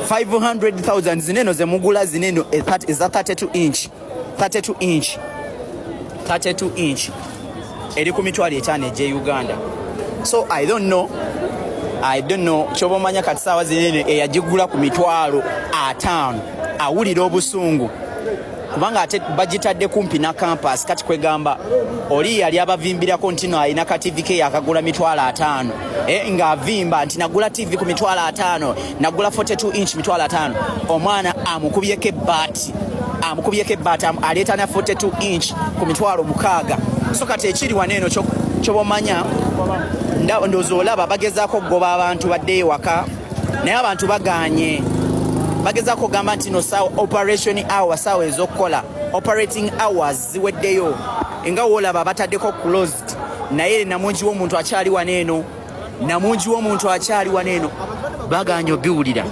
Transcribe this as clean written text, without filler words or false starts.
500,000 zineno ze mugula zineno eza 32 inch eri ku mitwalo 5 eje Uganda. So I don't know kyobomanya kati saawa zinene eyagigula ku mitwalo 5 awulira obusungu kubanga ate bagitadde kumpi na campus. Kati kwegamba oli yali abavimbirako ntino alina ka TV ke yakagula mitwalo 5 nga avimba nti nagula TV ku mitwalo 5 nagula 42 inch mitwalo 5 omwana amukubyeko ebbati aleeta na 42 inch ku mitwalo 6. So kati ekiri waneeno kyobomanya ndozo olaba bagezaako kugoba abantu baddeyo waka naye abantu baganye bagezaako gamba nti no sawa operation hour sawa ezokukola operating hours ziweddeyo nga wolaba bataddeko closed naye namungi w'omuntu akyali waneeno baganye obiwulira